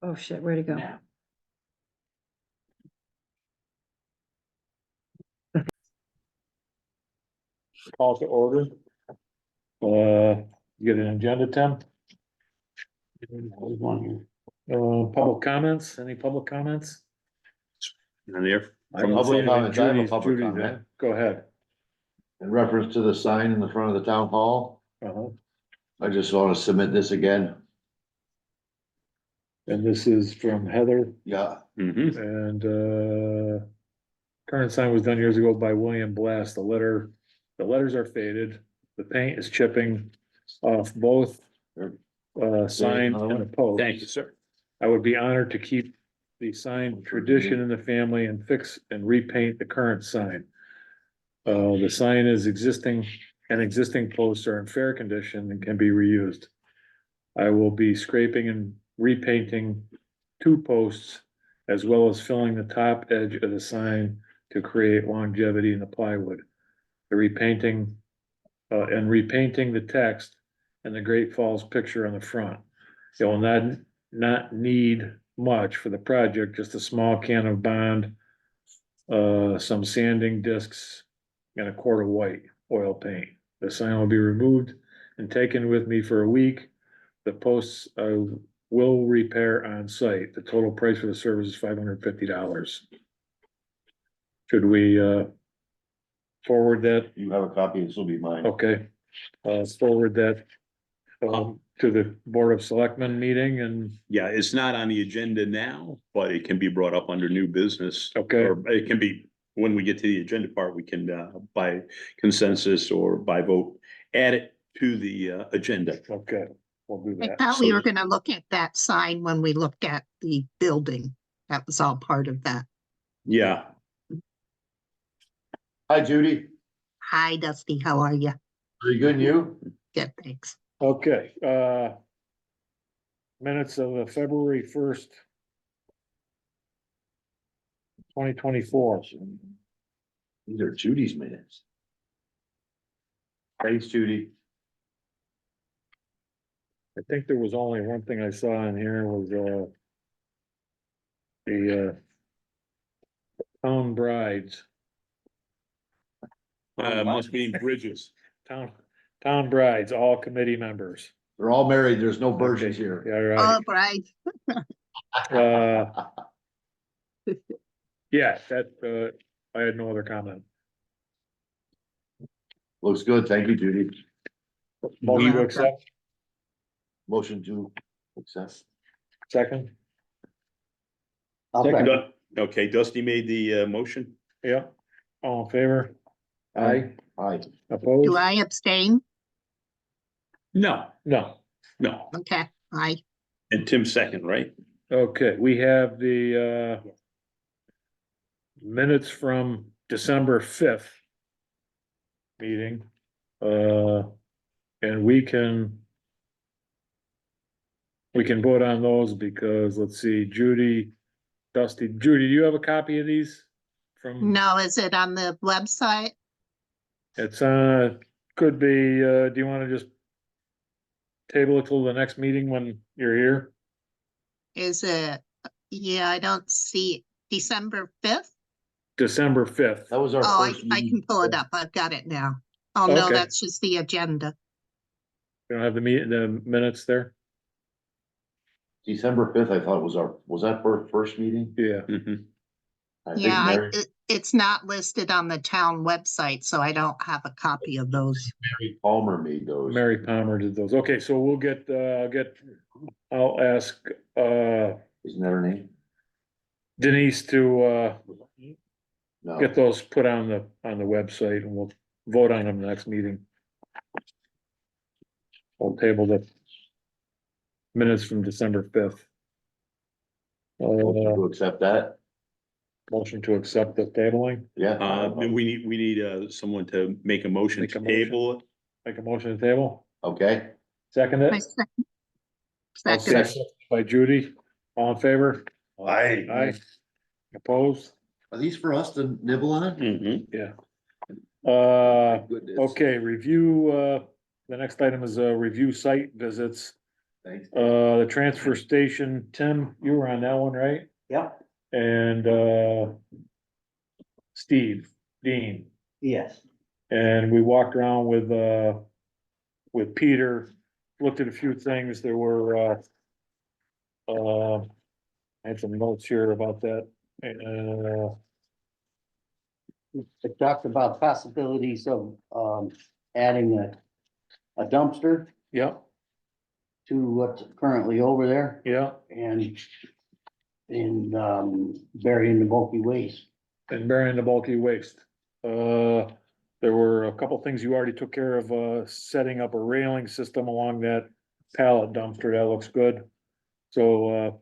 Oh, shit, where'd it go? Call to order. You get an agenda, Tim? Public comments, any public comments? And there, From Public comments, I have a public Judy's comment. in. Go ahead. In reference to the sign in the front of the town hall, Uh-huh. I just want to submit this again. And this is from Heather Yeah, and, current sign was done years ago by William Blast. The letters are faded. The paint is chipping off both, sign and the post. thank you, sir. I would be honored to keep the sign tradition in the family and fix and repaint the current sign. The sign is existing and existing posts are in fair condition and can be reused. I will be scraping and repainting 2 posts as well as filling the top edge of the sign to create longevity in the plywood. The repainting, and repainting the text and the Great Falls picture on the front. It will not need much for the project, just a small can of Bond, some sanding discs, and a quart of white oil paint. The sign will be removed and taken with me for a week. The posts will repair on site. The total price for the service is $550. Should we forward that? you have a copy, this will be mine. Okay, forward that to the Board of Selectmen meeting and, Yeah, it's not on the agenda now, but it can be brought up under new business. okay, Or it can be, when we get to the agenda part, we can, by consensus or by vote, add it to the, agenda. okay, we'll do I that. thought we were gonna look at that sign when we looked at the building. That was all part of that. Yeah, Hi, Judy. Hi Dusty, how are you? Pretty good, and you? Good, thanks. Okay, minutes of the February 1st. 2024. These are Judy's minutes. Thanks, Judy. I think there was only one thing I saw in here was, the, town brides, must be Bridges. town brides, all committee members. They're all married, there's no virgins Okay, here. Yeah, Oh, right. Brian, Yeah, that, I had no other comment. Looks good, thank you, Judy. Motion to welcome. accept, Motion to accept. second, Okay, Dusty made the, motion. yeah, all in favor? Aye, Aye. opposed? do I abstain? No, No, Okay, aye. and Tim second, right? okay, we have the, minutes from December 5th. Meeting, and we can vote on those because, let's see, Judy, Dusty, Judy, do you have a copy of these? From, No, is it on the website? it's, could be, do you wanna just table it till the next meeting when you're here? Is it, yeah, I don't see December 5th? December 5th, That was our Oh, first I can meeting. pull it up. I've got it now. Oh, no, Okay. that's just the agenda. you don't have the minutes there? December 5th, I thought was that first meeting? Yeah, Mhm. I think Yeah, Mary it's not listed on the town website, so I don't have a copy of those. Palmer made those. Mary Palmer did those, okay, so we'll get, I'll ask, Isn't that her name? Denise to, No. get those put on the website and we'll vote on them next meeting. We'll table the minutes from December 5th. Motion to accept that, Motion to accept the tabling, yeah. And we need, someone to make a motion Make to a motion. table it. make a motion to table, Okay, second My it. second. I'll Second, second by Judy, all in favor? aye. Aye. Opposed? Are these for us to nibble on it? Mhm. Yeah. Goodness. Okay, review, the next item is, review site visits. Thanks. The transfer station, Tim, you were on that one, right? Yep, And, Steve, Dean, yes. and we walked around with Peter, looked at a few things, there were, I had some notes here about that, It talked about possibilities of, adding a dumpster yeah, to what's currently over there yeah, and, burying the bulky waste. and burying the bulky waste. There were a couple things you already took care of, setting up a railing system along that pallet dumpster, that looks good. So,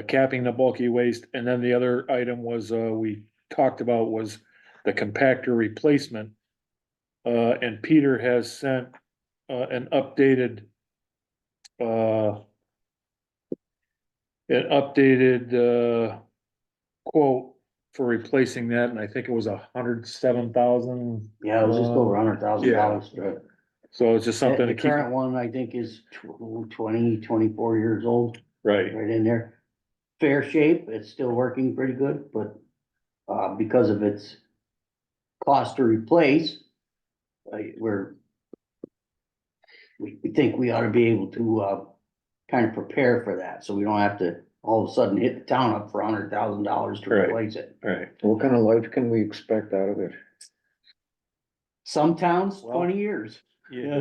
capping the bulky waste, and then the other item was, we talked about was the compactor replacement. And Peter has sent, an updated, uh, quote for replacing that, and I think it was 107,000. Yeah, it was just over $100,000. So it's just something to The keep, current one, I think, is 24 years old, right, right in there. Fair shape, it's still working pretty good, but, because of its cost to replace, we think we ought to be able to, kind of prepare for that, so we don't have to all of a sudden hit the town up for $100,000 to Right. replace it. right. What kind of life can we expect out of it? Some towns, Well, 20 years. Yeah,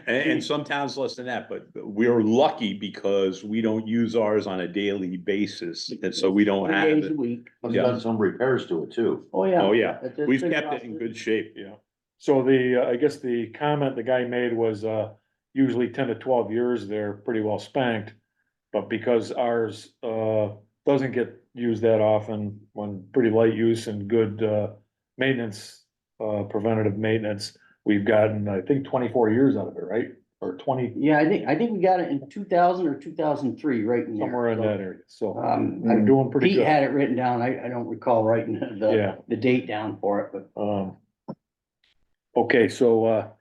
and some towns less than that, but we're lucky because we don't use ours on a daily basis, and so we don't 3 have days it. a week. I've Yeah. done some repairs to it too. Oh, yeah. Oh, yeah, It's we've been kept it in costed. good shape. Yeah, so I guess the comment the guy made was, usually 10 to 12 years, they're pretty well spanked. But because ours, doesn't get used that often, when pretty light use and good, maintenance, preventative maintenance, we've gotten, I think, 24 years out of it, right? Or 20, Yeah, I think we got it in 2000 or 2003, right in there. somewhere in So, that area, so We're doing pretty Pete good. had it written down. I don't recall writing Yeah. the date down for it, but Okay, so,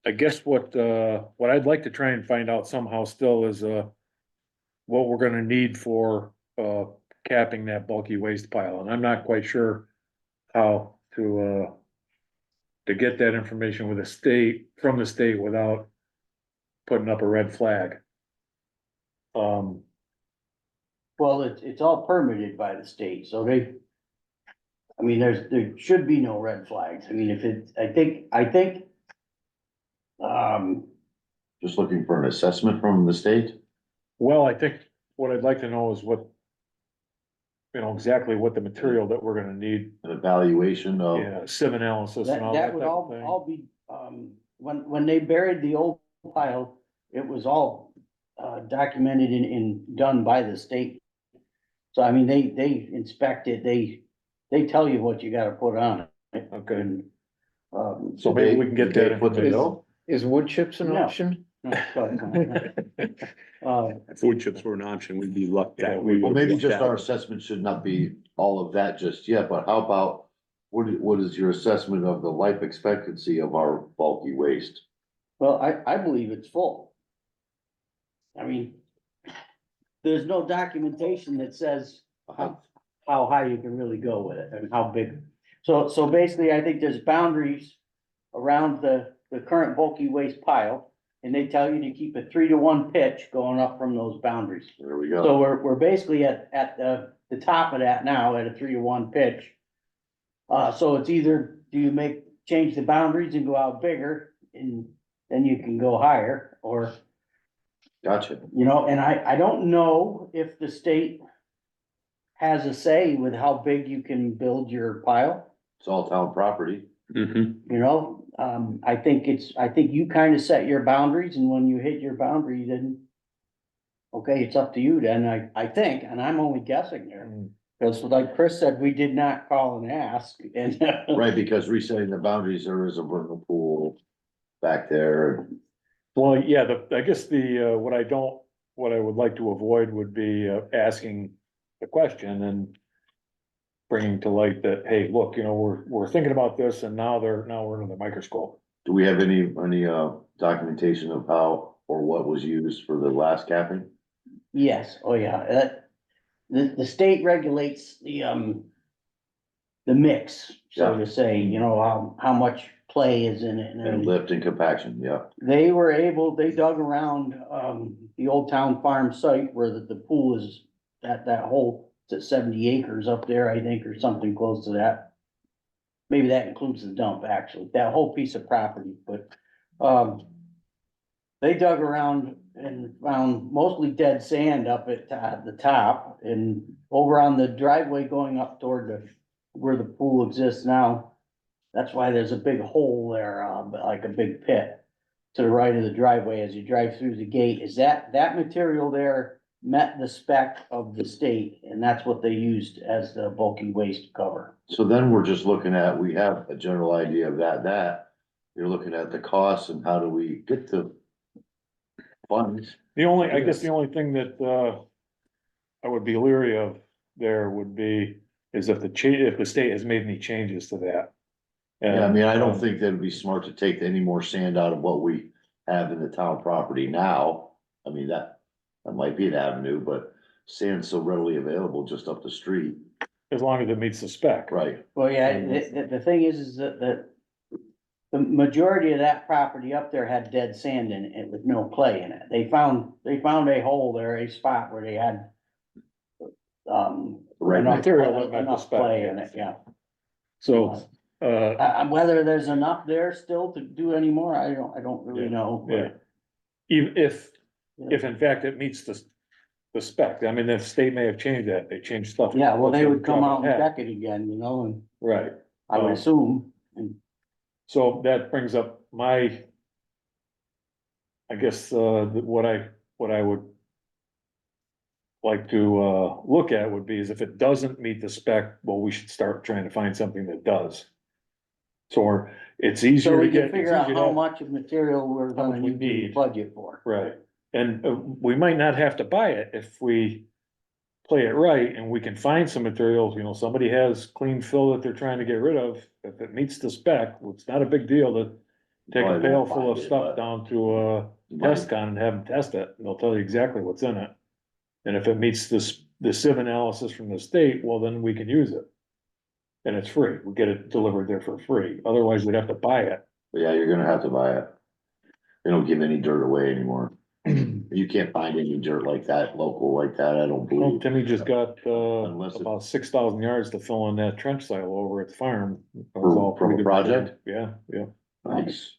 I guess what I'd like to try and find out somehow still is, what we're gonna need for, capping that bulky waste pile, and I'm not quite sure how to get that information with the state, from the state without putting up a red flag. well, it's all permitted by the state, so I mean, there should be no red flags. I mean, if it, I think, Just looking for an assessment from the state. Well, I think what I'd like to know is what, exactly what the material that we're gonna need, An evaluation of, sieve analysis and all that that would type of thing. all be, when they buried the old pile, it was all, documented and done by the state. So I mean, they inspect it, they tell you what you gotta put on it. Okay, And, so maybe we can get that Did they put the information. bill? Is wood chips an No. option? But, If wood chips were an option, we'd be lucked Yeah, out. we- Well, would've maybe lucked just our out. assessment should not be all of that just yet, but how about, what is your assessment of the life expectancy of our bulky waste? well, I believe it's full. I mean, there's no documentation that says how high you can really go with it and how big. So basically, I think there's boundaries around the current bulky waste pile. And they tell you to keep a 3-to-1 pitch going up from those boundaries. There we So go. we're basically at the top of that now at a 3-to-1 pitch. So it's either, do you change the boundaries and go out bigger and then you can go higher, or, Gotcha. and I don't know if the state has a say with how big you can build your pile. It's all town property. Mhm. I think you kind of set your boundaries, and when you hit your boundary, then. Okay, it's up to you then, I think, and I'm only guessing there, Mm, because like Chris said, we did not call and ask, and. Right, because resetting the boundaries, there is a vernal pool back there. Well, yeah, I guess what I would like to avoid would be, asking the question and bringing to light that, hey, look, we're thinking about this, and now we're under the microscope. Do we have any documentation of how or what was used for the last capping? Yes, oh yeah, the state regulates the mix, so to say, you know, how much clay is in it and And everything. lift and compaction, yeah. They dug around, the Old Town Farm site where the pool is, that whole, it's at 70 acres up there, I think, or something close to that. Maybe that includes the dump, actually, that whole piece of property, but, they dug around and found mostly dead sand up at the top and over on the driveway going up toward where the pool exists now. That's why there's a big hole there, like a big pit to the right of the driveway as you drive through the gate. Is that material there met the spec of the state, and that's what they used as the bulky waste cover. So then we're just looking at, we have a general idea of that. You're looking at the costs and how do we get the funds? I guess the only thing that, I would be leery of there would be, is if the state has made any changes to that. Yeah, I mean, I don't And, think that'd be smart to take any more sand out of what we have in the town property now. I mean, that might be an avenue, but sand's so readily available just up the street, as long as it meets the spec. right? Well, yeah, the thing is that the majority of that property up there had dead sand in it with no clay in it. They found a hole there, a spot where they had Right material that met the enough spec, clay yeah. in it, yeah. So, Whether there's enough there still to do any more, I don't really know. but- yeah. Even if in fact it meets the spec, I mean, the state may have changed that, they changed stuff. Yeah, well, they would come out and Yeah, check it again, you know, and right, I would assume, and so that brings up I guess, what I would like to, look at would be is if it doesn't meet the spec, well, we should start trying to find something that does. So it's so easier we to can get. figure out how much of material we're How gonna much we need to need. budget for. Right, and we might not have to buy it if we play it right and we can find some materials, you know, somebody has clean fill that they're trying to get rid of. If it meets the spec, well, it's not a big deal to take a Probably pail won't full of find it, stuff but- down to test con and have them test it, and they'll tell you exactly what's in it. And if it meets the sieve analysis from the state, well, then we can use it. And it's free, we get it delivered there for free, otherwise we'd have to buy it. But yeah, you're gonna have to buy it. They don't give any dirt away anymore. You can't find any dirt like that, local like that, I don't Well, believe. Timmy just got, Unless it- about 6,000 yards to fill in that trench silo over at the farm. It was From- all from a pretty good. project? Yeah, yeah. Nice.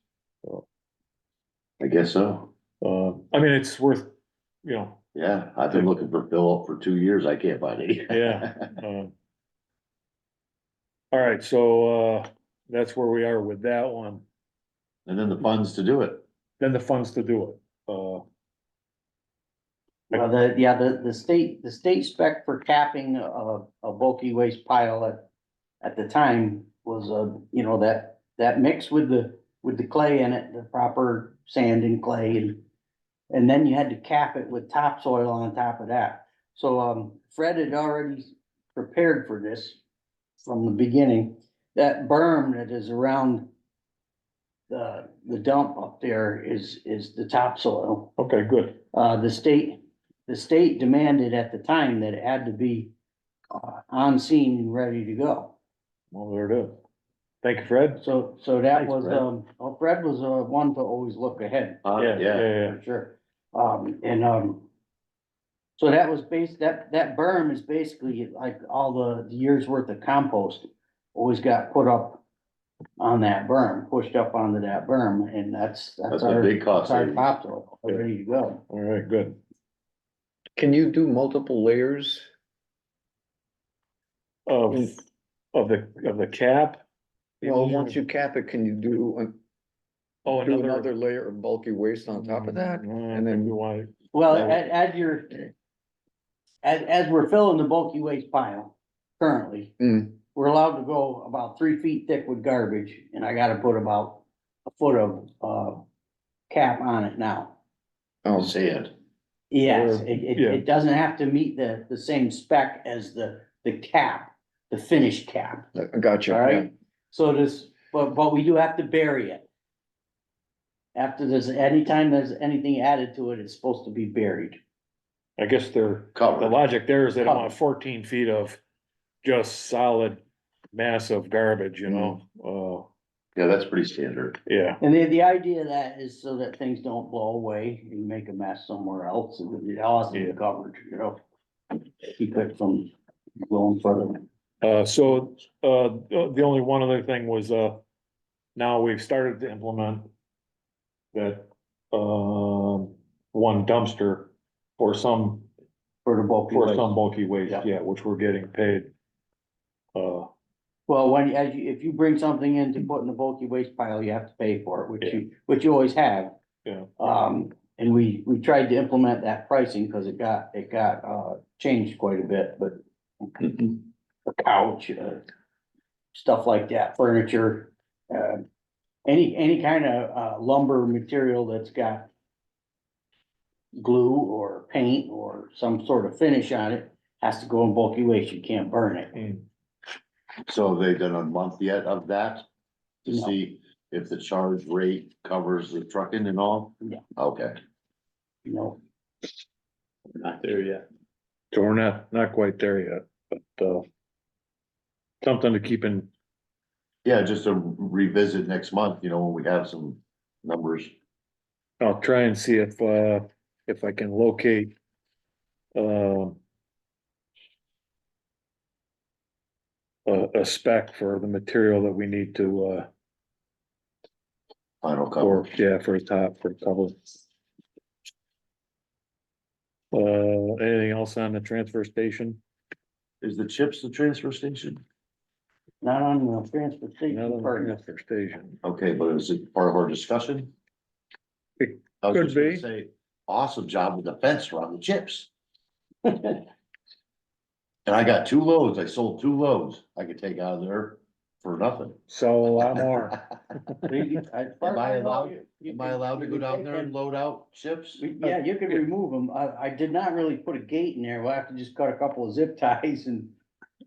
I guess so. I mean, it's worth, you know, Yeah, I've been looking for fill up for 2 years. I can't find any. yeah. All right, so, that's where we are with that one. And then the funds to do it. Then the funds to do it. Well, the state spec for capping a bulky waste pile at the time was, you know, that mix with the clay in it, the proper sand and clay, and then you had to cap it with topsoil on top of that. So, Fred had already prepared for this from the beginning. That berm that is around the dump up there is the topsoil. Okay, good. The state demanded at the time that it had to be on scene and ready to go. Well, there it is. Thank you, Fred. So that Thanks, was, Fred. well, Fred was one to always look ahead, Yeah, for sure. So that was that berm is basically like all the years worth of compost always got put up on that berm, pushed up onto that berm, and that's that's a our, big cost. that's our savings. topsoil, ready to go. All right, good. Can you do multiple layers? Of the cap? Well, once you cap it, can you do Oh, another layer of bulky waste on top of that? And then you want, Well, No. as we're filling the bulky waste pile currently, Mm. we're allowed to go about 3 feet thick with garbage, and I gotta put about a foot of, cap on it now. Oh, Sand. Yes, Or- it yeah. doesn't have to meet the same spec as the cap, the finished cap, gotcha. all yeah. right? So but we do have to bury it. after anytime there's anything added to it, it's supposed to be buried. I guess the Covered. logic there is they don't want Covered. 14 feet of just solid massive garbage, you know, Yeah, that's pretty standard. yeah. And the idea of that is so that things don't blow away and make a mess somewhere else, and it all has to be covered, you know? Keep it from going further. The only one other thing was, now we've started to implement that, one dumpster for some, For the bulky for waste. some bulky waste, Yeah. yeah, which we're getting paid. Well, if you bring something in to put in the bulky waste pile, you have to pay for it, which you always have. Yeah. And we tried to implement that pricing, cause it got, changed quite a bit, but a couch, stuff like that, furniture, any kind of, lumber material that's got glue or paint or some sort of finish on it has to go in bulky waste. You can't burn it. So have they done a month yet of that? To No. see if the charge rate covers the trucking and all? Yeah. Okay, You know, Not there yet. So we're not quite there yet, but, something to keep in, yeah, just to revisit next month, you know, when we have some numbers. I'll try and see if I can locate, a spec for the material that we need to, Final cover. for the top, for the cover. Anything else on the transfer station? Is the chips the transfer station? not on the transportation Not on the part. transfer station. Okay, but is it part of our discussion? It I was could just gonna be. say, awesome job with the fence around the chips. And I got 2 loads, I sold 2 loads, I could take out of there for nothing. Sell a lot more. Am I allowed to go down there and load out chips? Yeah, you can remove them. I did not really put a gate in there. We'll have to just cut a couple of zip ties and,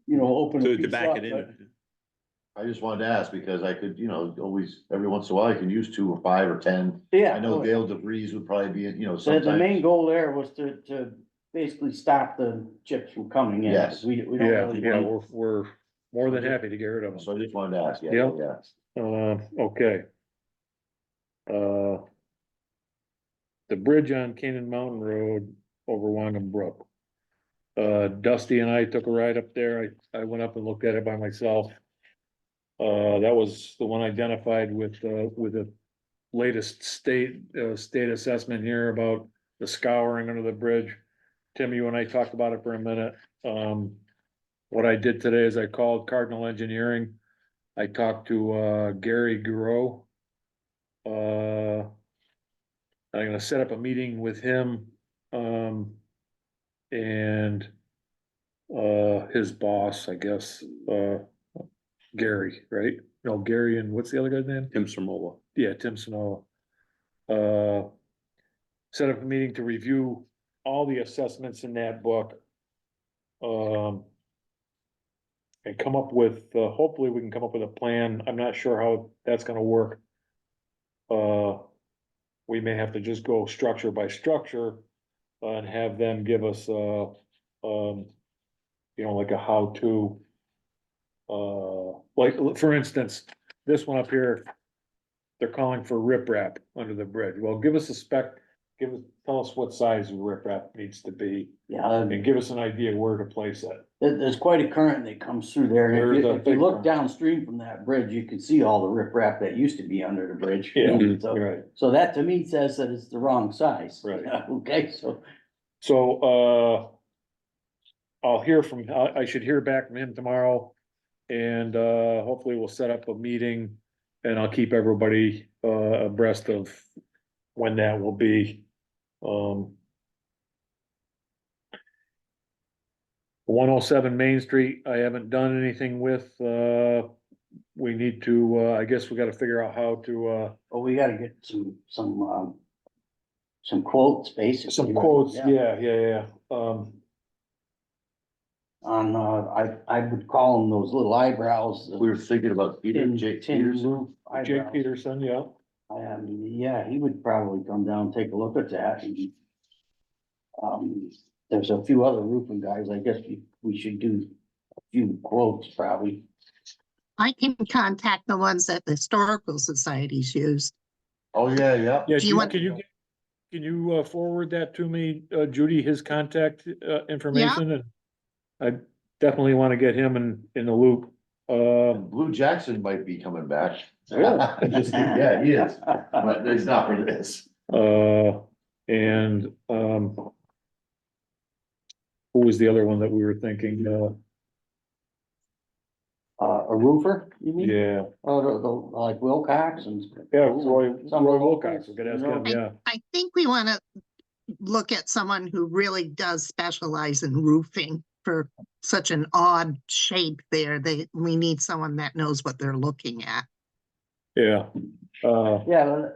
you know, open a To piece back up, it in. but- I just wanted to ask because I could, you know, always, every once in a while, I can use 2 or 5 or 10. Yeah. I know Dale DeVries would probably be, you know, The main sometimes. goal there was to basically stop the chips from coming in. Yes. We don't Yeah, really yeah, want. we're more than happy to get rid of them. So I just wanted to ask, yeah, Yep. yeah. Okay. The bridge on Canaan Mountain Road over Wangum Brook. Dusty and I took a ride up there. I went up and looked at it by myself. That was the one identified with the latest state assessment here about the scouring under the bridge. Tim, you and I talked about it for a minute. What I did today is I called Cardinal Engineering. I talked to, Gary Guro. I'm gonna set up a meeting with him, and, his boss, I guess, Gary, right? No, Gary, and what's the other guy's name? Tim Samola. Yeah, Tim Snow. Set up a meeting to review all the assessments in that book. And come up with, hopefully we can come up with a plan. I'm not sure how that's gonna work. We may have to just go structure by structure, and have them give us, you know, like a how-to. Like, for instance, this one up here, they're calling for riprap under the bridge. Well, give us a spec, tell us what size riprap needs to be, Yeah, and give us an idea where to place it. there's quite a current that comes through there. And There's a if you big look current. downstream from that bridge, you can see all the riprap that used to be under the bridge. Yeah, So, right. so that to me says that it's the wrong size. Right. Okay, so, So, I'll hear from, I should hear back from him tomorrow. And, hopefully we'll set up a meeting and I'll keep everybody, abreast of when that will be. 107 Main Street, I haven't done anything with, we need to, I guess we gotta figure out how to, well, we gotta get some quotes, basically. some right? quotes, yeah. On, I would call them those little eyebrows. We were thinking about Peter, tin- Jake tin Peterson. roof Jake eyebrows. Peterson, yeah. Yeah, he would probably come down, take a look at that and. There's a few other roofing guys, I guess we should do a few quotes probably. I can contact the ones that the historical societies use. Oh, yeah, yeah. Yeah, Do you want- can you forward that to me, Judy, his contact, information? And I definitely want to get him in the loop. Blue Jackson might be coming back. Really? Yeah, he is, but it's not for this. And, who was the other one that we were thinking, A roofer, you mean? yeah, Oh, like Wilcox and. yeah, Roy Some of the Wilcox, locals, we could ask you know? him, yeah. I think we want to look at someone who really does specialize in roofing for such an odd shape there. We need someone that knows what they're looking at. Yeah, Yeah,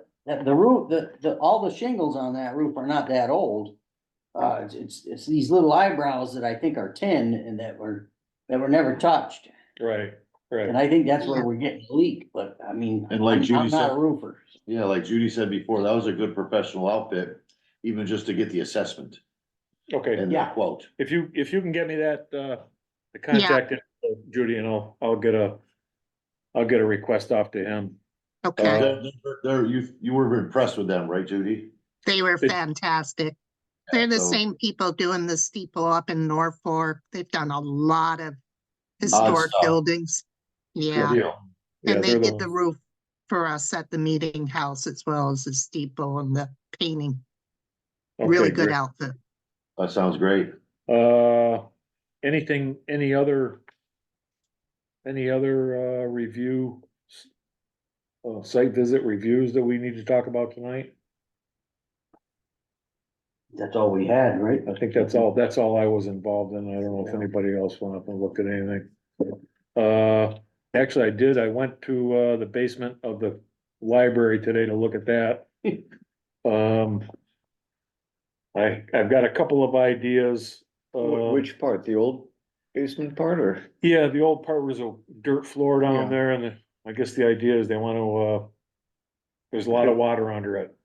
the roof, all the shingles on that roof are not that old. It's these little eyebrows that I think are tin and that were never touched. right, And right, I think that's where we're getting a leak, but I mean, And like I'm Judy not said- a roofer. Yeah, like Judy said before, that was a good professional outfit, even just to get the assessment okay. and the Yeah. quote. If you can get me that, the contact, info, Judy, and I'll get a request off to him. Okay, You were impressed with them, right, Judy? they were it- fantastic. They're the so- same people doing the steeple up in Norfolk. They've done a lot of historic stuff. buildings. Yeah, Yeah, and they they're did the the, roof for us at the meeting house as well as the steeple and the painting. Really okay, good great. outfit. That sounds great. Anything, any other, review? Site visit reviews that we need to talk about tonight? That's all we had, right? I think that's all I was involved in. I don't know if anybody else went up and looked at anything. Actually, I went to, the basement of the library today to look at that. I've got a couple of ideas. Which part, the old basement part or? Yeah, the old part was a dirt floor Yeah. down there and I guess the idea is they wanna, there's a lot of water under it.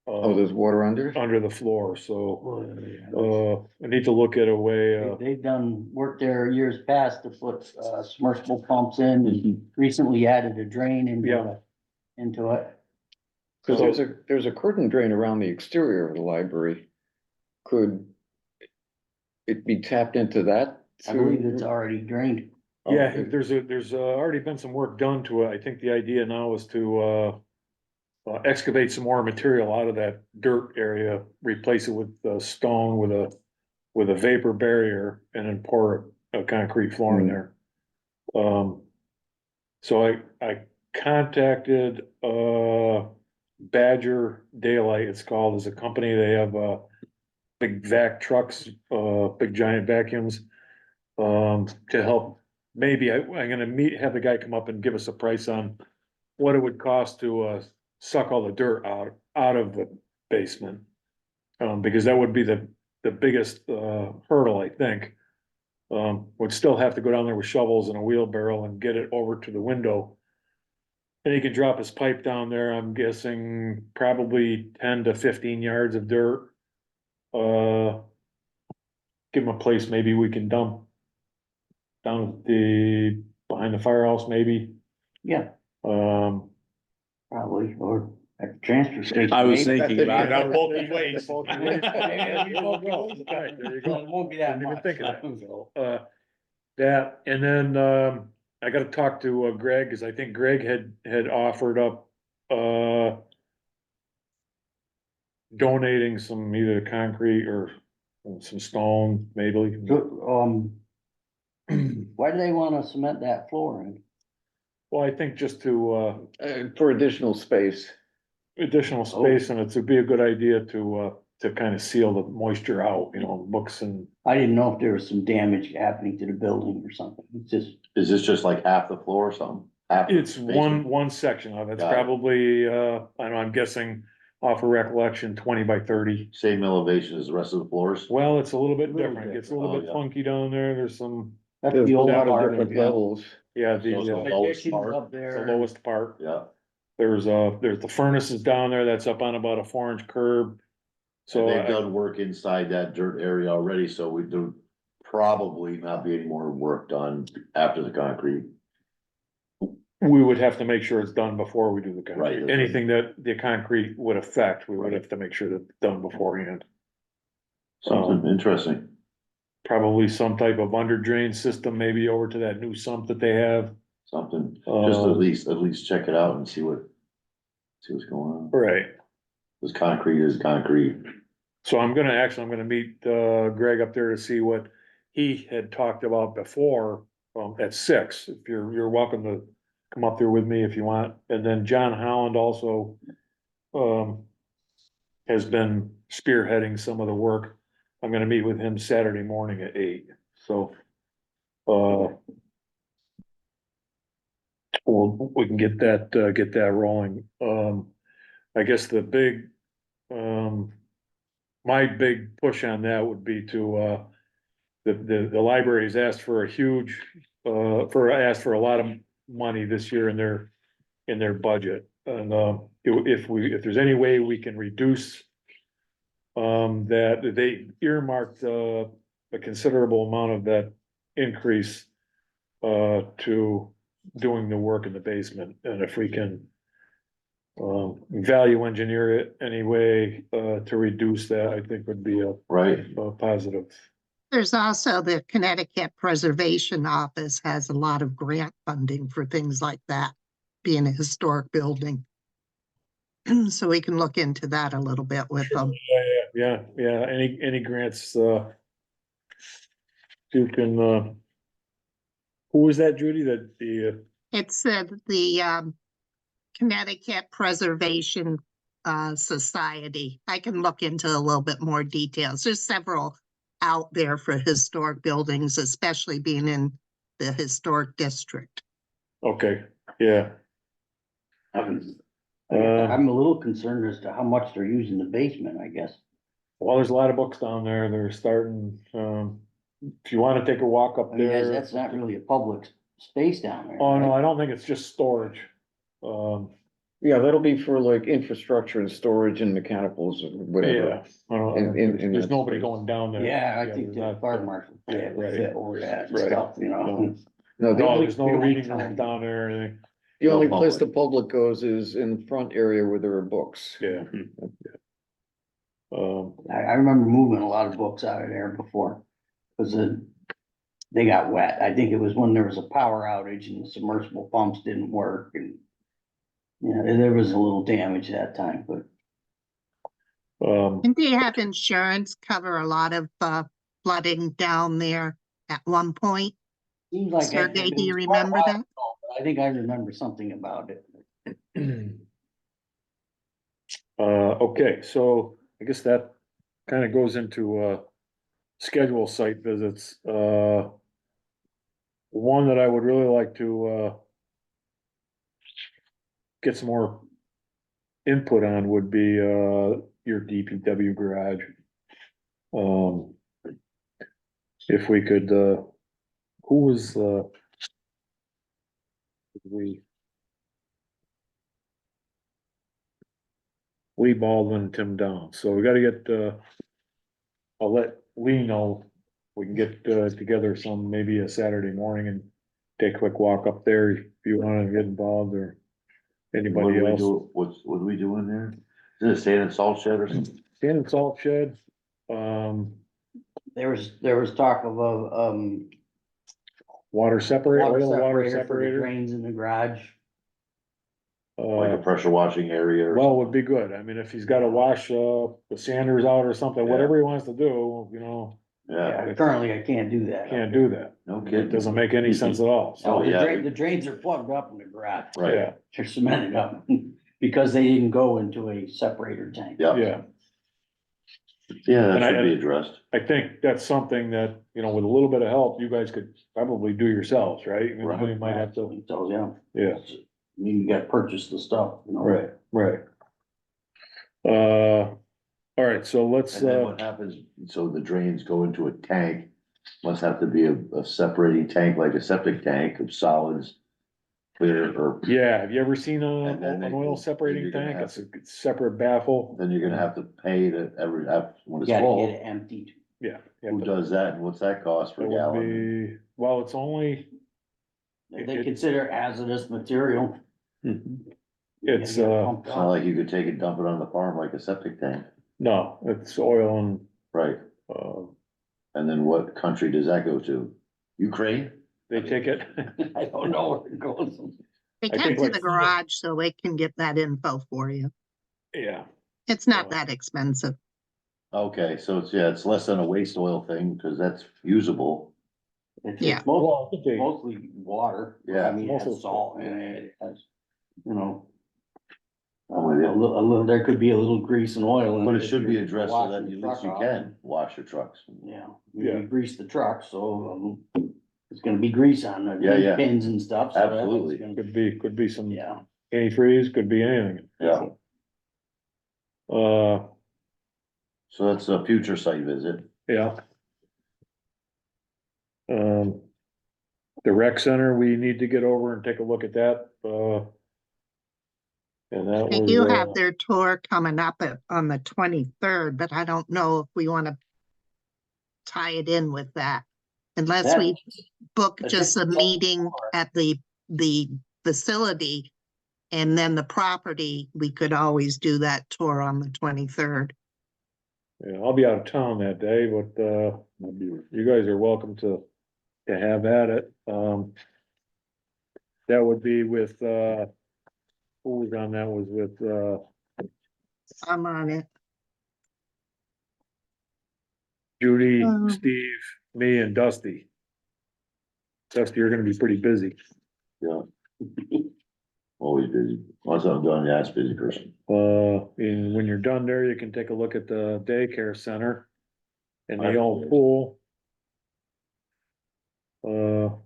Oh, there's water under it? Under the floor, so, I need to look at a way, They've done work there years past to put submersible pumps in and recently added a drain Yeah. into it. Cause there's a curtain drain around the exterior of the library. Could it be tapped into that? I believe it's already drained. yeah, Okay. there's already been some work done to it. I think the idea now is to, excavate some more material out of that dirt area, replace it with, stone with a vapor barrier and then pour a concrete floor in there. So I contacted, Badger Daylight, it's called, as a company. They have, big vac trucks, big giant vacuums. To help, maybe I'm gonna have the guy come up and give us a price on what it would cost to, suck all the dirt out of the basement. Because that would be the biggest, hurdle, I think. Would still have to go down there with shovels and a wheelbarrow and get it over to the window. And he can drop his pipe down there, I'm guessing probably 10 to 15 yards of dirt. Give him a place maybe we can dump down at behind the firehouse maybe. Yeah, Um, probably, or at the transfer station. I was maybe. thinking about it. Both ways. There you go. Won't be that Didn't even much. think of that. That, and then, I gotta talk to, Greg, cause I think Greg had offered up, donating some either concrete or some stone, maybe. Why do they wanna cement that floor in? Well, I think just to, For additional space. additional space, and it'd be a good idea to kind of seal the moisture out, books and. I didn't know if there was some damage happening to the building or something, it's just, Is this just like half the floor or something? Half the It's basement? one section of it, it's Got it. probably, I don't know, I'm guessing off of recollection, 20 by 30. Same elevation as the rest of the floors? Well, it's a little bit Little different, it gets a different. little Oh, bit yeah. funky down there, there's some, that's There's the a old lot of part. different yeah. levels. yeah, So it's the the lowest Additions part. up there. lowest part. Yeah, there's the furnaces down there that's up on about a 4-inch curb. So So they've done work inside that dirt area already, so we do probably not be any more work done after the concrete. we would have to make sure it's done before we do the Right, concrete. that's right. Anything that the concrete would affect, we would have to make sure that's done beforehand. Something interesting. Probably some type of under drain system, maybe over to that new sump that they have. Something, just Uh, at least check it out and see what's going on. Right. Cause concrete is concrete. So I'm gonna meet, Greg up there to see what he had talked about before, at 6. If you're welcome to come up there with me if you want. And then John Holland also, has been spearheading some of the work. I'm gonna meet with him Saturday morning at 8, so, we can get that rolling. I guess the big, my big push on that would be to, the library's asked for a huge, asked for a lot of money this year in their budget. And, if there's any way we can reduce, that they earmarked, a considerable amount of that increase, to doing the work in the basement, and if we can value engineer it anyway, to reduce that, I think would be Right, a positive. There's also the Connecticut Preservation Office has a lot of grant funding for things like that, being a historic building. So we can look into that a little bit with them. Yeah, any grants, you can, who was that, Judy, that It's the Connecticut Preservation Society. I can look into a little bit more details. There's several out there for historic buildings, especially being in the historic district. okay, yeah. I'm a little concerned as to how much they're using the basement, I guess. Well, there's a lot of books down there, they're starting, if you wanna take a walk up I mean, there. that's not really a public space down there. Oh, no, right? I don't think it's just storage. Yeah, that'll be for like infrastructure and storage and mechanicals or Yeah, whatever. I don't In there's that nobody space. going down there. Yeah, I think there's the not- fire marshal. Yeah, right. Fit over that and Right. stuff, you know. No. No, No, the there's no we don't reading need time. room down there or anything, the only No place the public. public goes is in the front area where there are books. yeah. I remember moving a lot of books out of there before, cause they got wet. I think it was when there was a power outage and the submersible pumps didn't work and. Yeah, there was a little damage that time, but And do you have insurance cover a lot of flooding down there at one point? seems like. Sergey, it do you was quite a remember while that? ago, but I think I remember something about it. Okay, so I guess that kind of goes into, schedule site visits, one that I would really like to, get some more input on would be, your DPW garage. If we could, who was, Lee Baldwin, Tim Down, so we gotta get, I'll let Lee know, we can get, together some, maybe a Saturday morning and take a quick walk up there if you wanna get involved or what anybody do we else. do, what do we do in there? Is it sand and salt shed or something? Sand and salt shed, There was talk of water separator, water oil water separator for the separator. drains in the garage. Like a pressure washing area or Well, would be good, I mean, if he's gotta wash, the sanders out or something, whatever he wants to do, you know, yeah, Yeah, currently I can't do that. can't do that. no It kidding. doesn't make any sense at all, so, Oh, yeah. the drains are plugged up in the garage. Right, yeah, They're cemented up because they didn't go into a separator tank. yeah, yeah. yeah, And that I- should be addressed. I think that's something that, you know, with a little bit of help, you guys could probably do yourselves, right? You know, Right. you might have to, So, yeah, yeah, I mean, you gotta purchase the stuff, you know. right. All right, so let's, And then what happens, so the drains go into a tank, must have to be a separating tank, like a septic tank of solids. clear or Yeah, have you ever seen And then an they- oil then separating you're gonna tank? have It's a separate baffle. then you're gonna have to pay to when You it's gotta get it full. emptied. Yeah. you have Who to- does that and what's that cost per It would gallon? be, well, it's only, They It- consider hazardous material. It's, You gotta uh, pump It's it not up. like you could take it, dump it on the farm like a septic tank, no, it's oil and, right? uh, And then what country does that go to? Ukraine? they take it. I don't know where it goes. They I come think to like- the garage so they can get that info for you. Yeah, It's not Oh. that expensive. Okay, so it's, yeah, it's less than a waste oil thing, cause that's usable. It's Yeah. Well, mostly water. Yeah. I mean, it Most has of- salt in it, it has, you know. I'm with you. A little, there could be a little grease and oil in it. But it if should be you're addressed so that washing at the least truck you off. can wash your trucks. Yeah, Yeah. you grease the truck, so, it's gonna be grease on the Yeah, yeah. pins and stuff. so that's Absolutely. gonna- could be some Yeah, antifreeze, could be anything. Yeah, Uh, so that's a future site visit. yeah. The rec center, we need to get over and take a look at that, and that They was, do have their tour coming up on the 23rd, but I don't know if we want to tie it in with that. Unless we book that's just a just- meeting at the facility and then the property, we could always do that tour on the 23rd. yeah, I'll be out of town that day, but, you guys are welcome to have at it. That would be with, who was on that was with, I'm on it. Judy, Um. Steve, me and Dusty. Dusty, you're gonna be pretty busy. Yeah. Always busy. Once I'm done, yeah, it's a busy person. And when you're done there, you can take a look at the daycare center and the old Absolutely. pool.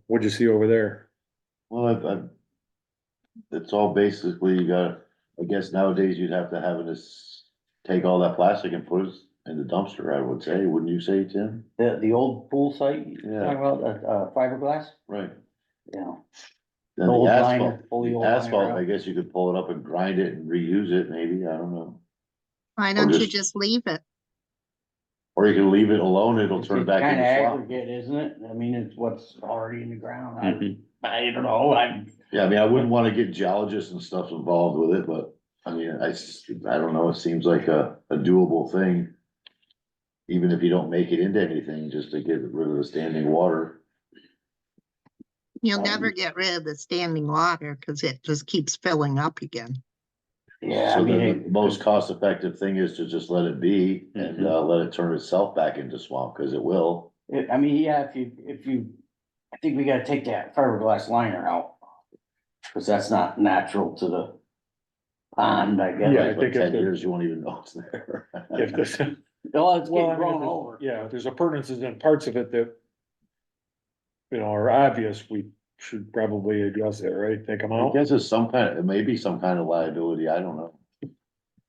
What'd you see over there? Well, it's all basically, you gotta, I guess nowadays you'd have to have this, take all that plastic and put it in the dumpster, I would say, wouldn't you say, Tim? the old pool site, you Yeah. talking about, fiberglass? Right. Yeah. Then the Old asphalt, liner, fully old asphalt, liner. I guess you could pull it up and grind it and reuse it, maybe, I don't know. Why Or don't you just- just leave it? Or you can leave it alone, it'll It's turn back kinda into swamp. aggregate, isn't it? I mean, it's what's already in the ground. Mhm. I don't know, Yeah, I mean, I wouldn't wanna get geologists and stuff involved with it, but, I mean, I don't know, it seems like a doable thing. Even if you don't make it into anything, just to get rid of the standing water. You'll Um, never get rid of the standing water because it just keeps filling up again. yeah, I So mean. then the most cost effective thing is to just let it be and, let it turn itself back into swamp, cause it will. I mean, yeah, if you, I think we gotta take that fiberglass liner out. Cause that's not natural to the pond, I Yeah, I guess. Like think if 10 the- years, you won't even know it's there. If this, Oh, it's well, I getting mean, grown over. yeah, if there's appurtenances and parts of it that, are obvious, we should probably address it, right? Take them I out. guess it's some kind, it may be some kind of liability, I don't know.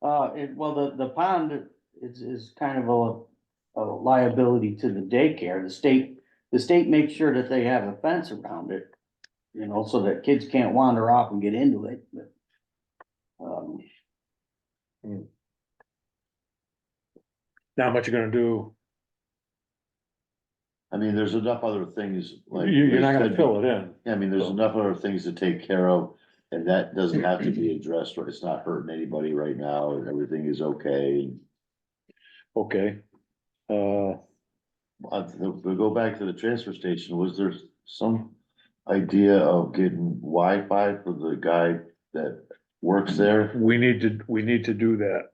Well, the pond is kind of a liability to the daycare. The state makes sure that they have a fence around it. You know, so that kids can't wander off and get into it, but. Not much you're gonna do, I mean, there's enough other things like. you're not they gonna said- fill it in. Yeah, I mean, there's enough other things to take care of, and that doesn't have to be addressed, or it's not hurting anybody right now, and everything is okay. Okay. We'll go back to the transfer station, was there some idea of getting Wi-Fi for the guy that works there? We need to do that.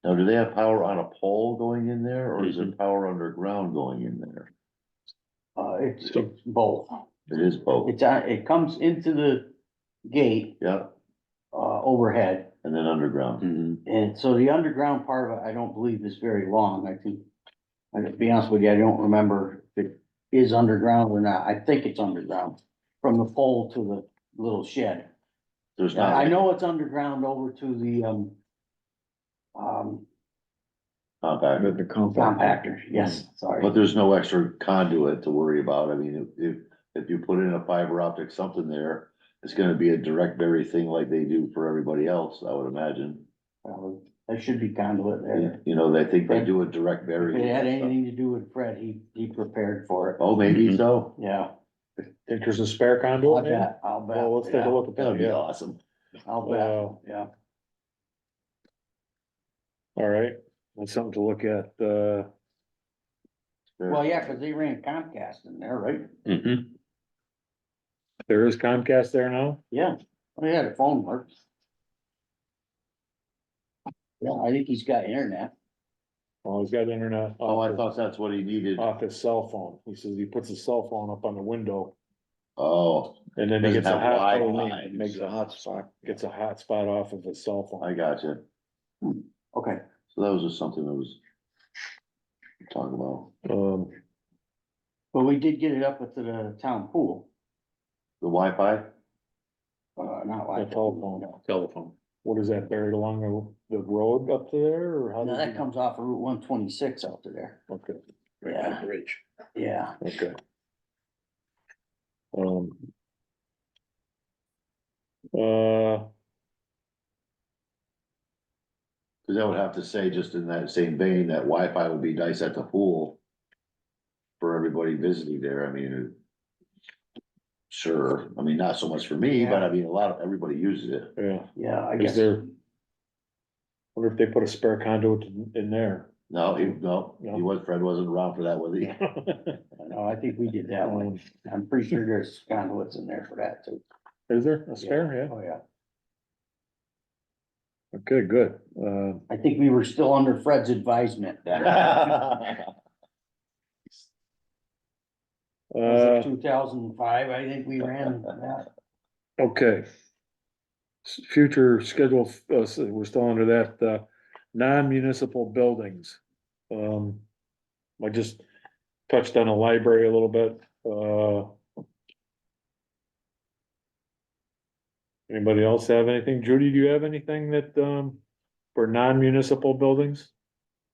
Now, do they have power on a pole going in there, or is it power underground going in there? It's both. It is both, It comes into the gate, yeah, overhead. and then underground. And so the underground part of it, I don't believe is very long. I think, to be honest with you, I don't remember if it is underground or not. I think it's underground from the pole to the little shed. There's Yeah, not. I know it's underground over to the, Compactor. The compact. compactor. Yes, sorry. But there's no extra conduit to worry about, I mean, if if you put in a fiber optic something there, it's gonna be a direct bury thing like they do for everybody else, I would imagine. There should be conduit there. You know, they think they do a direct If bury. it had anything to do with Fred, he prepared for it. Oh, maybe Mhm. so. Yeah, Think there's a spare I'll conduit maybe? bet, I'll bet. Well, let's take a yeah, look at That'd that, be yeah. awesome. I'll bet, yeah. All right, that's something to look at, Well, yeah, cause they ran Comcast in there, right? Mhm. there is Comcast there now? Yeah, oh yeah, the phone works. Yeah, I think he's got internet. Oh, he's got internet Oh, I off thought that's what he needed. off his cell phone. He says he puts his cell phone up on the window Oh, and then he Doesn't gets a have hot, Wi-Fi. Makes a hotspot. gets a hotspot off of his cell phone. I gotcha. Okay, So that was just something that was talking about. but we did get it up at the town pool, The Wi-Fi? not The like. telephone. No, Telephone. What is that, buried along the road up to there, or how? No, does that it- comes off of Route 126 out to there. Okay, Right by Yeah. the bridge. Yeah, okay. Um. Uh, Cause I would have to say, just in that same vein, that Wi-Fi would be nice at the pool. For everybody visiting there, I mean. Sure, I mean, not so much for me, but I mean, everybody uses it. yeah, yeah, I is guess. there? Wonder if they put a spare conduit in there. No, No. Fred wasn't around for that, was he? No, I think we did that one. I'm pretty sure there's conduits in there for that too. Is there a spare? Oh, yeah. Yeah, okay, good. I think we were still under Fred's advisement then. Was it 2005? I think we ran that. Okay. Future schedule, so we're still under that, non-municipal buildings. I just touched on the library a little bit, anybody else have anything? Judy, do you have anything that, for non-municipal buildings?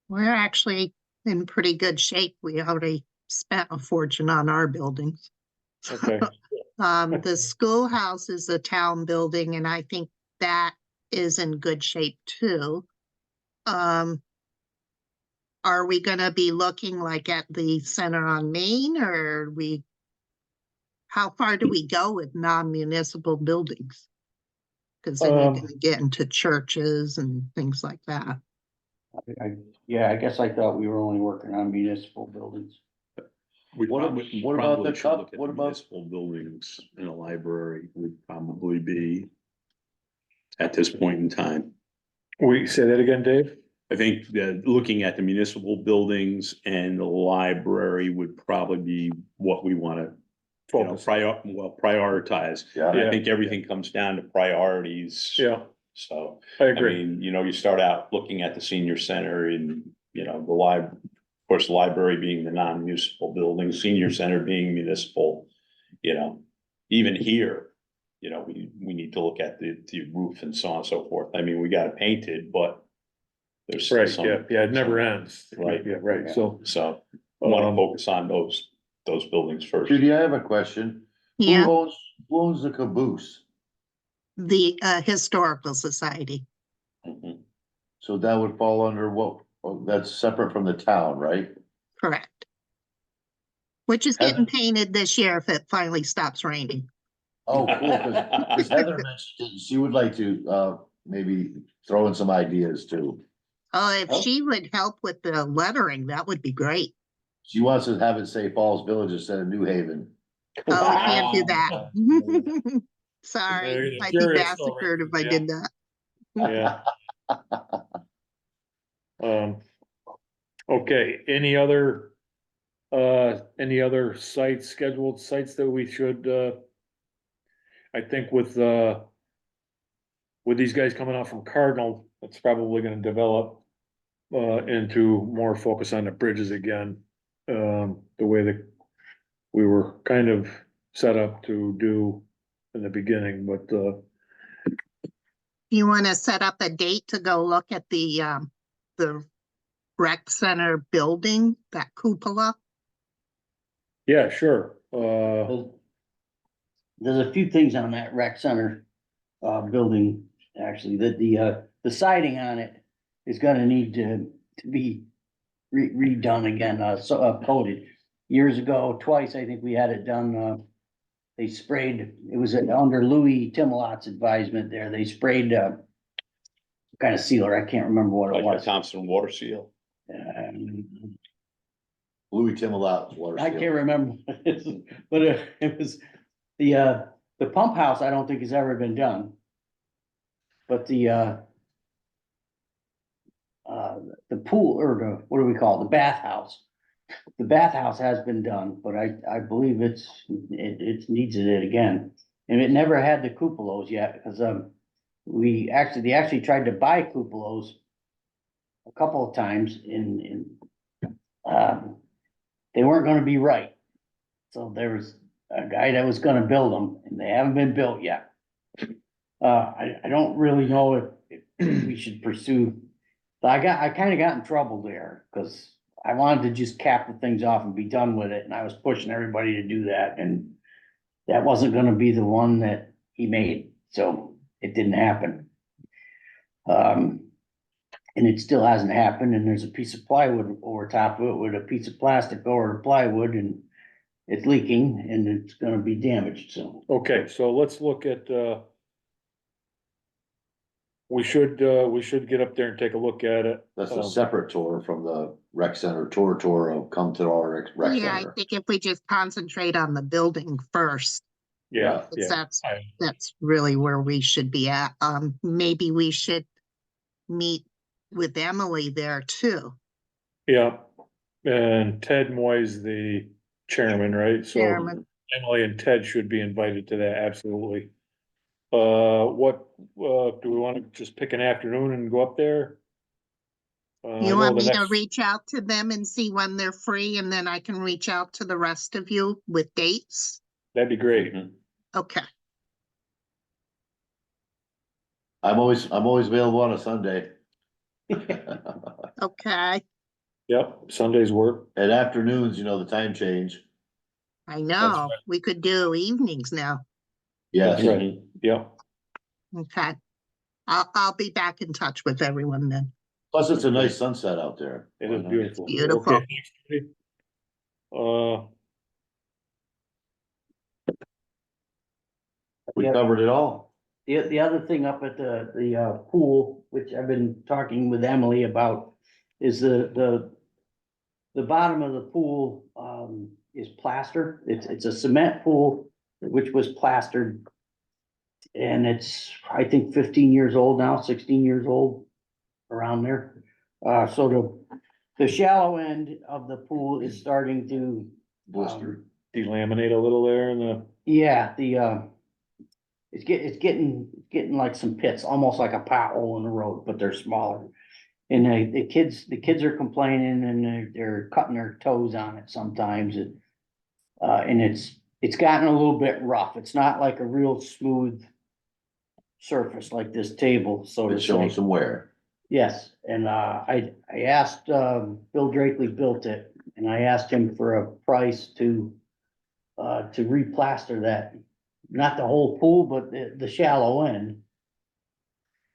We're actually in pretty good shape. We already spent a fortune on our buildings. Okay, The schoolhouse is a town building and I think that is in good shape too. Are we gonna be looking like at the center on Main or how far do we go with non-municipal buildings? Cause then you're Um, gonna get into churches and things like that. Yeah, I guess I thought we were only working on municipal buildings. We What ab- probably, what about probably the should cup? look at What about- municipal buildings in a library would probably be at this point in time. we say that again, Dave? I think that looking at the municipal buildings and the library would probably be what we wanna, Focus. prioritize. Yeah. And I think everything comes down to priorities. Yeah, So, I I agree. mean, you start out looking at the senior center and, of course, the library being the non-municipal building, senior center being municipal, even here. We need to look at the roof and so on and so forth. I mean, we got it painted, but there's Right, some. yeah, it never ends. Right. Yeah, right, so, So, I wanna Um, focus on those buildings first. Judy, I have a question. Yeah, Who owns the caboose? the Historical Society, Mhm. So that would fall under that's separate from the town, right? correct. Which is Has- getting painted this year if it finally stops raining. Oh, cool, cause Heather mentioned she would like to, maybe throw in some ideas too. Oh, if Oh. she would help with the lettering, that would be great. She wants to have it say Falls Village instead of New Haven. Oh, we can't do Wow. that. Sorry, There you I'd go. be Curious over massacred it, if I did that. yeah. Okay, any other scheduled sites that we should, I think with these guys coming out from Cardinal, it's probably gonna develop into more focus on the bridges again. The way that we were kind of set up to do in the beginning, but, You want to set up a date to go look at the rec center building, that cupola? yeah, sure. there's a few things on that rec center, building, actually, that the siding on it is gonna need to be redone again, coated. Years ago, twice, I think we had it done, they sprayed, it was under Louis Timelot's advisement there, they sprayed, kind of sealer, I can't remember what it Like a was. Thompson water seal. Louis Timelot water. I seal. can't remember, but it was, the pump house, I don't think has ever been done. But the pool, or the, what do we call it, the bathhouse? The bathhouse has been done, but I believe it needs it again. And it never had the cupolas yet, because, they actually tried to buy cupolas a couple of times they weren't gonna be right. So there was a guy that was gonna build them, and they haven't been built yet. I don't really know if we should pursue. I kinda got in trouble there, cause I wanted to just cap the things off and be done with it, and I was pushing everybody to do that, and that wasn't gonna be the one that he made, so it didn't happen. And it still hasn't happened, and there's a piece of plywood over top of it with a piece of plastic over the plywood, and it's leaking, and it's gonna be damaged, so. Okay, so let's look at, we should get up there and take a look at it. That's a separate tour from the rec center tour of come to our rec Yeah, I center. think if we just concentrate on the building first, Yeah, 'cause yeah. that's really where we should be at. Maybe we should meet with Emily there too. Yeah, and Ted Moy's the chairman, right? So Chairman. Emily and Ted should be invited to that, absolutely. Do we wanna just pick an afternoon and go up there? I You know want the me to next- reach out to them and see when they're free, and then I can reach out to the rest of you with dates? That'd be great. Okay, I'm always available on a Sunday. okay, Yep, Sundays work. At afternoons, the time change. I know, we could do evenings now. That's Yes, right. Yep, Okay. I'll be back in touch with everyone then. plus it's a nice sunset out there. it is beautiful. beautiful. Okay, thanks, Judy. We Yeah. covered it all. The other thing up at the pool, which I've been talking with Emily about, is the bottom of the pool, is plaster. It's a cement pool, which was plastered. And it's, I think, 15 years old now, 16 years old, around there. So the shallow end of the pool is starting to blister. Delaminate a little there in the, Yeah, it's getting like some pits, almost like a pothole in the road, but they're smaller. And the kids are complaining, and they're cutting their toes on it sometimes, and it's gotten a little bit rough. It's not like a real smooth surface like this table, so to It's showing say. some wear. Yes, and I asked, Bill Drakely built it, and I asked him for a price to replaster that, not the whole pool, but the shallow end.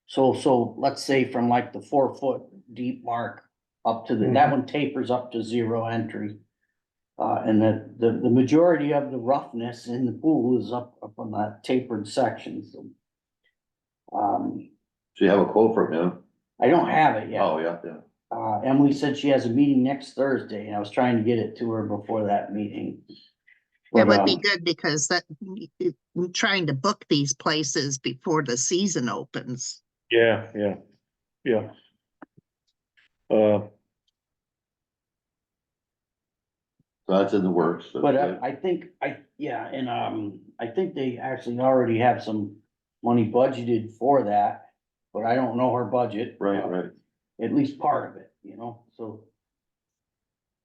So let's say from like the 4 foot deep mark up to that one tapers up to zero entry. And the majority of the roughness in the pool is up on that tapered section, so. So you have a quote from him? I don't have it yet. Oh, yeah. Emily said she has a meeting next Thursday, and I was trying to get it to her before that meeting. That But, would be good because I'm trying to book these places before the season opens. yeah. So that's in the works. That's But good. I think, I think they actually already have some money budgeted for that, but I don't know her budget. Right. At least part of it, so.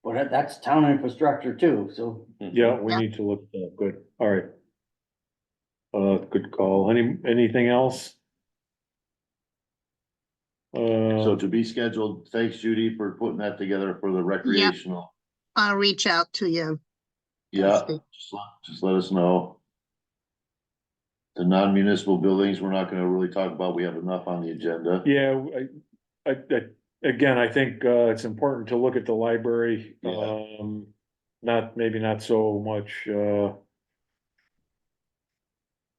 But that's town infrastructure too, so. Yeah, we Yeah. need to look, at that. Good, all right. Good call. Anything else? So to be scheduled, thanks Judy for putting that together for the recreational. I'll reach out to you. Yeah, Thursday. just let us know. The non-municipal buildings, we're not gonna really talk about, we have enough on the agenda. Yeah, again, I think, it's important to look at the library, Yeah. maybe not so much,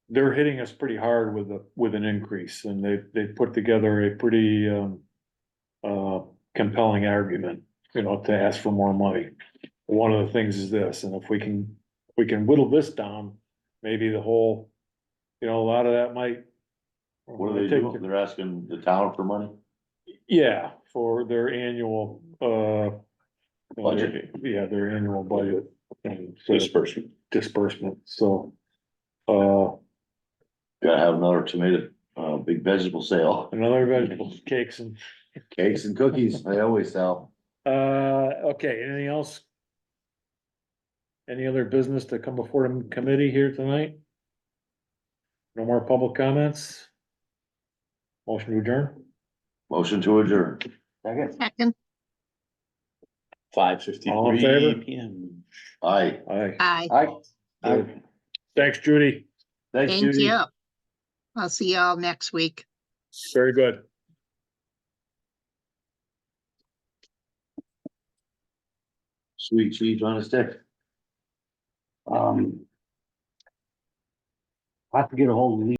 they're hitting us pretty hard with an increase, and they put together a pretty, compelling argument, to ask for more money. One of the things is this, and if we can whittle this down, maybe the whole, a lot of that might. What are they take- doing? They're asking the town for money? Yeah, for their annual, Budget. yeah, their annual budget. And so Disbursement. disbursement, so, Gotta have another tomato, big vegetable sale, another vegetables, cakes and, cakes and cookies, they always sell. okay, anything else? Any other business to come before the committee here tonight? No more public comments? Motion to adjourn? Motion to adjourn. Second. Second, Five All in 53 favor? PM. Aye. Aye. aye, Good. Thanks, Judy. Thanks, thank Judy. you. I'll see y'all next week. Very good. Sweet cheese on a stick. I have to get a hold of Lee